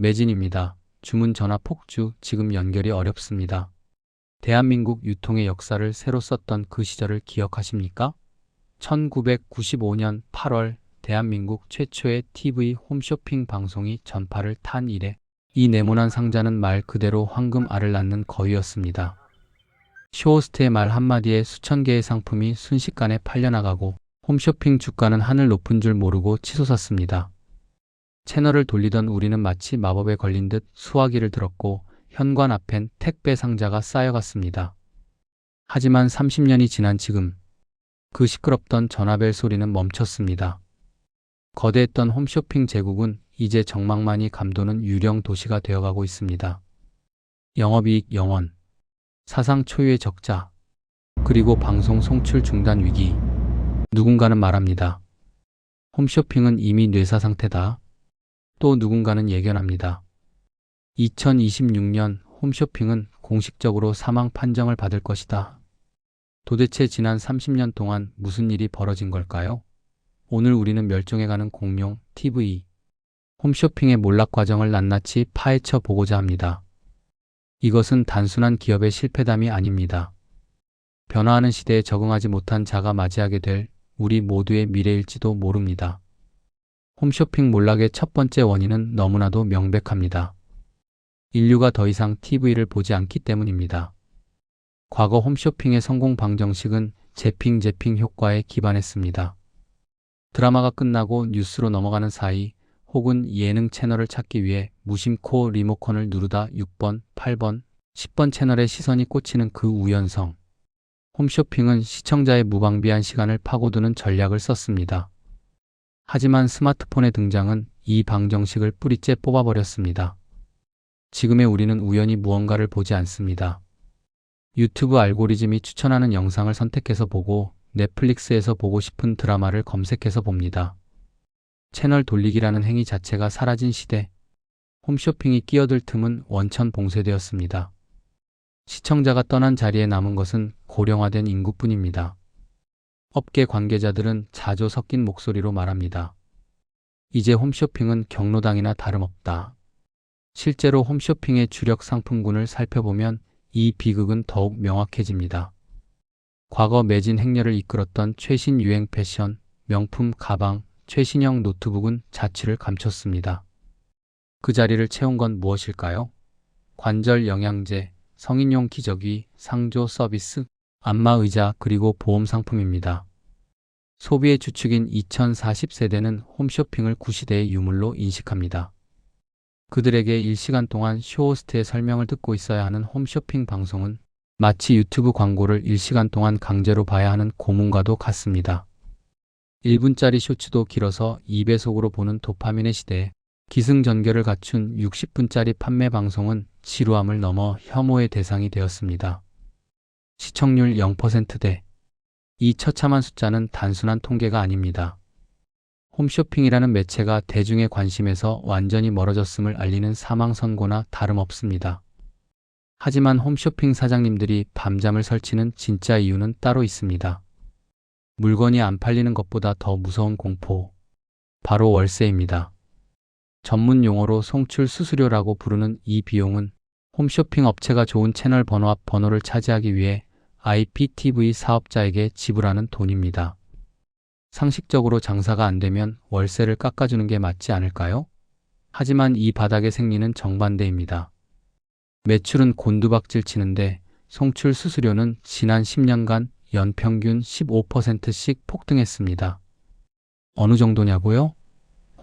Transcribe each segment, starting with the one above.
매진입니다. 주문 전화 폭주, 지금 연결이 어렵습니다. 대한민국 유통의 역사를 새로 썼던 그 시절을 기억하십니까? 1995년 8월 대한민국 최초의 TV 홈쇼핑 방송이 전파를 탄 이래 이 네모난 상자는 말 그대로 황금알을 낳는 거위였습니다. 쇼호스트의 말 한마디에 수천 개의 상품이 순식간에 팔려나가고 홈쇼핑 주가는 하늘 높은 줄 모르고 치솟았습니다. 채널을 돌리던 우리는 마치 마법에 걸린 듯 수화기를 들었고 현관 앞엔 택배 상자가 쌓여갔습니다. 하지만 30년이 지난 지금 그 시끄럽던 전화벨 소리는 멈췄습니다. 거대했던 홈쇼핑 제국은 이제 정막만이 감도는 유령 도시가 되어가고 있습니다. 영업이익 0원, 사상 초유의 적자, 그리고 방송 송출 중단 위기. 누군가는 말합니다. 홈쇼핑은 이미 뇌사 상태다. 또 누군가는 예견합니다. 2026년 홈쇼핑은 공식적으로 사망 판정을 받을 것이다. 도대체 지난 30년 동안 무슨 일이 벌어진 걸까요? 오늘 우리는 멸종해가는 공룡 TV, 홈쇼핑의 몰락 과정을 낱낱이 파헤쳐 보고자 합니다. 이것은 단순한 기업의 실패담이 아닙니다. 변화하는 시대에 적응하지 못한 자가 맞이하게 될 우리 모두의 미래일지도 모릅니다. 홈쇼핑 몰락의 첫 번째 원인은 너무나도 명백합니다. 인류가 더 이상 TV를 보지 않기 때문입니다. 과거 홈쇼핑의 성공 방정식은 재핑 효과에 기반했습니다. 드라마가 끝나고 뉴스로 넘어가는 사이 혹은 예능 채널을 찾기 위해 무심코 리모컨을 누르다 6번, 8번, 10번 채널에 시선이 꽂히는 그 우연성. 홈쇼핑은 시청자의 무방비한 시간을 파고드는 전략을 썼습니다. 하지만 스마트폰의 등장은 이 방정식을 뿌리째 뽑아버렸습니다. 지금의 우리는 우연히 무언가를 보지 않습니다. 유튜브 알고리즘이 추천하는 영상을 선택해서 보고 넷플릭스에서 보고 싶은 드라마를 검색해서 봅니다. 채널 돌리기라는 행위 자체가 사라진 시대, 홈쇼핑이 끼어들 틈은 원천 봉쇄되었습니다. 시청자가 떠난 자리에 남은 것은 고령화된 인구뿐입니다. 업계 관계자들은 자조 섞인 목소리로 말합니다. 이제 홈쇼핑은 경로당이나 다름없다. 실제로 홈쇼핑의 주력 상품군을 살펴보면 이 비극은 더욱 명확해집니다. 과거 매진 행렬을 이끌었던 최신 유행 패션, 명품 가방, 최신형 노트북은 자취를 감췄습니다. 그 자리를 채운 건 무엇일까요? 관절 영양제, 성인용 기저귀, 상조 서비스, 안마의자 그리고 보험 상품입니다. 소비의 주축인 2040세대는 홈쇼핑을 구시대의 유물로 인식합니다. 그들에게 1시간 동안 쇼호스트의 설명을 듣고 있어야 하는 홈쇼핑 방송은 마치 유튜브 광고를 1시간 동안 강제로 봐야 하는 고문과도 같습니다. 1분짜리 쇼츠도 길어서 2배속으로 보는 도파민의 시대에 기승전결을 갖춘 60분짜리 판매 방송은 지루함을 넘어 혐오의 대상이 되었습니다. 시청률 0%대. 이 처참한 숫자는 단순한 통계가 아닙니다. 홈쇼핑이라는 매체가 대중의 관심에서 완전히 멀어졌음을 알리는 사망 선고나 다름없습니다. 하지만 홈쇼핑 사장님들이 밤잠을 설치는 진짜 이유는 따로 있습니다. 물건이 안 팔리는 것보다 더 무서운 공포, 바로 월세입니다. 전문 용어로 송출 수수료라고 부르는 이 비용은 홈쇼핑 업체가 좋은 채널 번호 앞 번호를 차지하기 위해 IPTV 사업자에게 지불하는 돈입니다. 상식적으로 장사가 안 되면 월세를 깎아주는 게 맞지 않을까요? 하지만 이 바닥의 생리는 정반대입니다. 매출은 곤두박질 치는데 송출 수수료는 지난 10년간 연평균 15%씩 폭등했습니다. 어느 정도냐고요?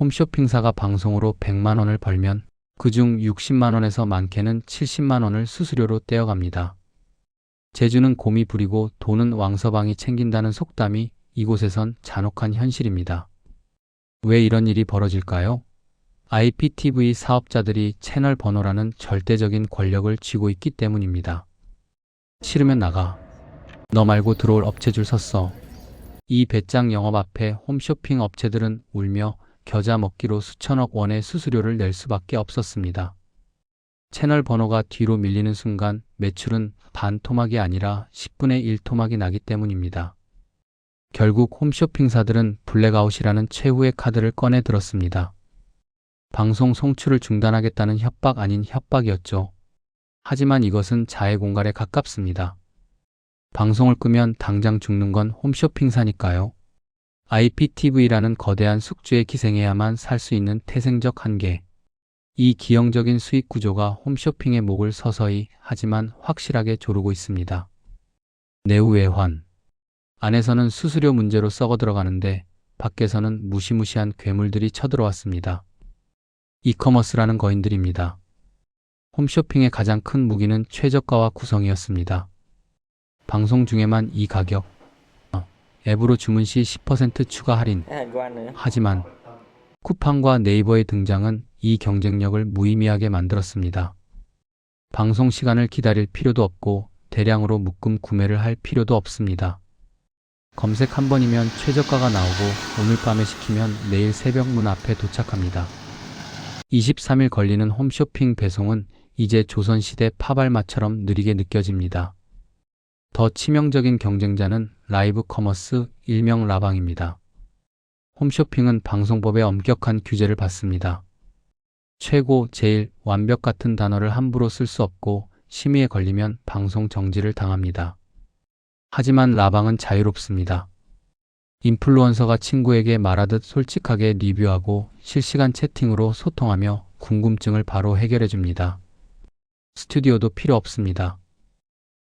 홈쇼핑사가 방송으로 100만 원을 벌면 그중 60만 원에서 많게는 70만 원을 수수료로 떼어갑니다. 재주는 곰이 부리고 돈은 왕서방이 챙긴다는 속담이 이곳에선 잔혹한 현실입니다. 왜 이런 일이 벌어질까요? IPTV 사업자들이 채널 번호라는 절대적인 권력을 쥐고 있기 때문입니다. 싫으면 나가. 너 말고 들어올 업체 줄 섰어. 이 배짱 영업 앞에 홈쇼핑 업체들은 울며 겨자 먹기로 수천억 원의 수수료를 낼 수밖에 없었습니다. 채널 번호가 뒤로 밀리는 순간 매출은 반 토막이 아니라 10분의 1 토막이 나기 때문입니다. 결국 홈쇼핑사들은 블랙아웃이라는 최후의 카드를 꺼내 들었습니다. 방송 송출을 중단하겠다는 협박 아닌 협박이었죠. 하지만 이것은 자해 공갈에 가깝습니다. 방송을 끄면 당장 죽는 건 홈쇼핑사니까요. IPTV라는 거대한 숙주에 기생해야만 살 수 있는 태생적 한계. 이 기형적인 수익 구조가 홈쇼핑의 목을 서서히 하지만 확실하게 조르고 있습니다. 내후외환. 안에서는 수수료 문제로 썩어 들어가는데 밖에서는 무시무시한 괴물들이 쳐들어왔습니다. 이커머스라는 거인들입니다. 홈쇼핑의 가장 큰 무기는 최저가와 구성이었습니다. 방송 중에만 이 가격, 앱으로 주문 시 10% 추가 할인. 하지만 쿠팡과 네이버의 등장은 이 경쟁력을 무의미하게 만들었습니다. 방송 시간을 기다릴 필요도 없고 대량으로 묶음 구매를 할 필요도 없습니다. 검색 한 번이면 최저가가 나오고 오늘 밤에 시키면 내일 새벽 문 앞에 도착합니다. 23일 걸리는 홈쇼핑 배송은 이제 조선시대 팝알마처럼 느리게 느껴집니다. 더 치명적인 경쟁자는 라이브 커머스, 일명 라방입니다. 홈쇼핑은 방송법의 엄격한 규제를 받습니다. 최고, 제일, 완벽 같은 단어를 함부로 쓸 수 없고 심의에 걸리면 방송 정지를 당합니다. 하지만 라방은 자유롭습니다. 인플루언서가 친구에게 말하듯 솔직하게 리뷰하고 실시간 채팅으로 소통하며 궁금증을 바로 해결해 줍니다. 스튜디오도 필요 없습니다.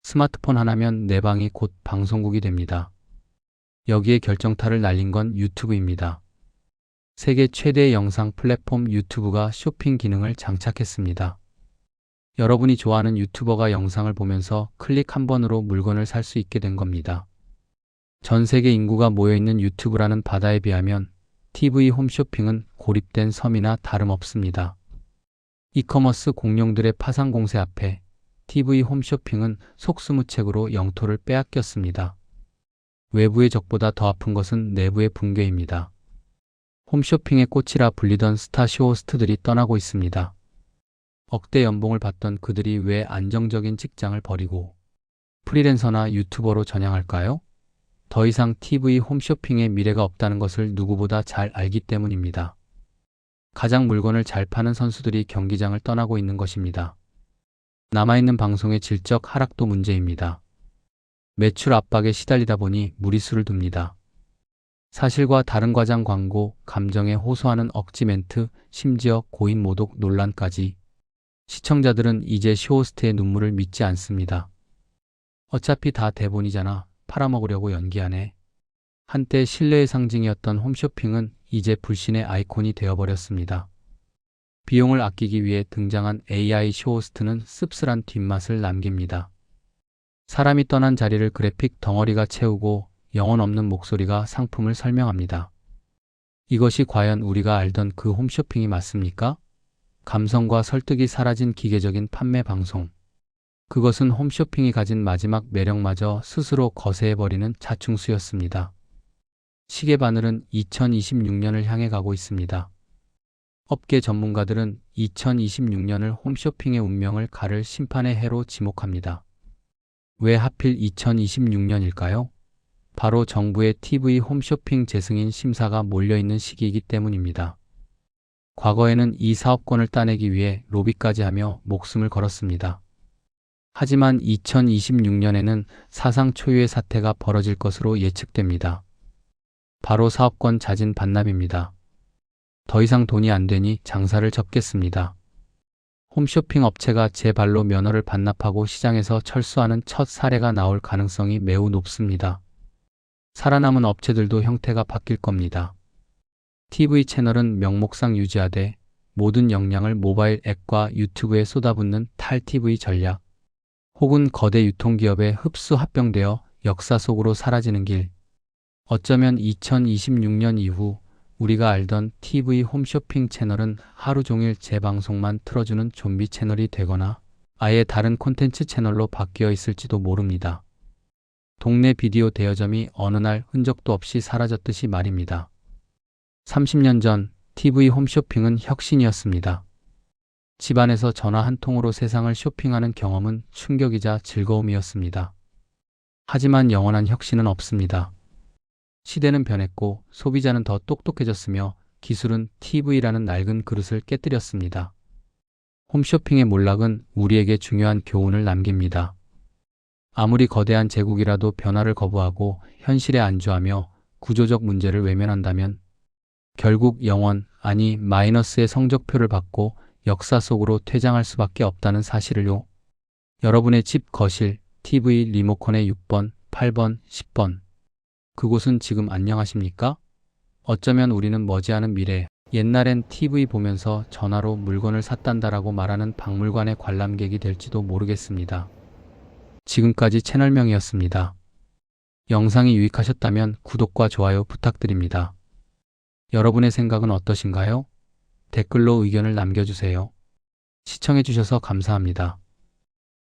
스마트폰 하나면 내 방이 곧 방송국이 됩니다. 여기에 결정타를 날린 건 유튜브입니다. 세계 최대의 영상 플랫폼 유튜브가 쇼핑 기능을 장착했습니다. 여러분이 좋아하는 유튜버가 영상을 보면서 클릭 한 번으로 물건을 살 수 있게 된 겁니다. 전 세계 인구가 모여있는 유튜브라는 바다에 비하면 TV 홈쇼핑은 고립된 섬이나 다름없습니다. 이커머스 공룡들의 파상 공세 앞에 TV 홈쇼핑은 속수무책으로 영토를 빼앗겼습니다. 외부의 적보다 더 아픈 것은 내부의 붕괴입니다. 홈쇼핑의 꽃이라 불리던 스타 쇼호스트들이 떠나고 있습니다. 억대 연봉을 받던 그들이 왜 안정적인 직장을 버리고 프리랜서나 유튜버로 전향할까요? 더 이상 TV 홈쇼핑의 미래가 없다는 것을 누구보다 잘 알기 때문입니다. 가장 물건을 잘 파는 선수들이 경기장을 떠나고 있는 것입니다. 남아있는 방송의 질적 하락도 문제입니다. 매출 압박에 시달리다 보니 무리수를 둡니다. 사실과 다른 과장 광고, 감정에 호소하는 억지 멘트, 심지어 고인 모독 논란까지. 시청자들은 이제 쇼호스트의 눈물을 믿지 않습니다. 어차피 다 대본이잖아. 팔아먹으려고 연기하네. 한때 신뢰의 상징이었던 홈쇼핑은 이제 불신의 아이콘이 되어버렸습니다. 비용을 아끼기 위해 등장한 AI 쇼호스트는 씁쓸한 뒷맛을 남깁니다. 사람이 떠난 자리를 그래픽 덩어리가 채우고 영혼 없는 목소리가 상품을 설명합니다. 이것이 과연 우리가 알던 그 홈쇼핑이 맞습니까? 감성과 설득이 사라진 기계적인 판매 방송. 그것은 홈쇼핑이 가진 마지막 매력마저 스스로 거세해버리는 자충수였습니다. 시계 바늘은 2026년을 향해 가고 있습니다. 업계 전문가들은 2026년을 홈쇼핑의 운명을 가를 심판의 해로 지목합니다. 왜 하필 2026년일까요? 바로 정부의 TV 홈쇼핑 재승인 심사가 몰려있는 시기이기 때문입니다. 과거에는 이 사업권을 따내기 위해 로비까지 하며 목숨을 걸었습니다. 하지만 2026년에는 사상 초유의 사태가 벌어질 것으로 예측됩니다. 바로 사업권 자진 반납입니다. 더 이상 돈이 안 되니 장사를 접겠습니다. 홈쇼핑 업체가 제 발로 면허를 반납하고 시장에서 철수하는 첫 사례가 나올 가능성이 매우 높습니다. 살아남은 업체들도 형태가 바뀔 겁니다. TV 채널은 명목상 유지하되 모든 역량을 모바일 앱과 유튜브에 쏟아붓는 탈TV 전략, 혹은 거대 유통기업에 흡수 합병되어 역사 속으로 사라지는 길. 어쩌면 2026년 이후 우리가 알던 TV 홈쇼핑 채널은 하루 종일 재방송만 틀어주는 좀비 채널이 되거나 아예 다른 콘텐츠 채널로 바뀌어 있을지도 모릅니다. 동네 비디오 대여점이 어느 날 흔적도 없이 사라졌듯이 말입니다. 30년 전 TV 홈쇼핑은 혁신이었습니다. 집안에서 전화 한 통으로 세상을 쇼핑하는 경험은 충격이자 즐거움이었습니다. 하지만 영원한 혁신은 없습니다. 시대는 변했고 소비자는 더 똑똑해졌으며 기술은 TV라는 낡은 그릇을 깨뜨렸습니다. 홈쇼핑의 몰락은 우리에게 중요한 교훈을 남깁니다. 아무리 거대한 제국이라도 변화를 거부하고 현실에 안주하며 구조적 문제를 외면한다면 결국 0원, 아니 마이너스의 성적표를 받고 역사 속으로 퇴장할 수밖에 없다는 사실을요. 여러분의 집 거실, TV 리모컨의 6번, 8번, 10번. 그곳은 지금 안녕하십니까? 어쩌면 우리는 머지않은 미래, 옛날엔 TV 보면서 전화로 물건을 샀단다라고 말하는 박물관의 관람객이 될지도 모르겠습니다. 지금까지 채널명이었습니다. 영상이 유익하셨다면 구독과 좋아요 부탁드립니다. 여러분의 생각은 어떠신가요? 댓글로 의견을 남겨주세요. 시청해주셔서 감사합니다.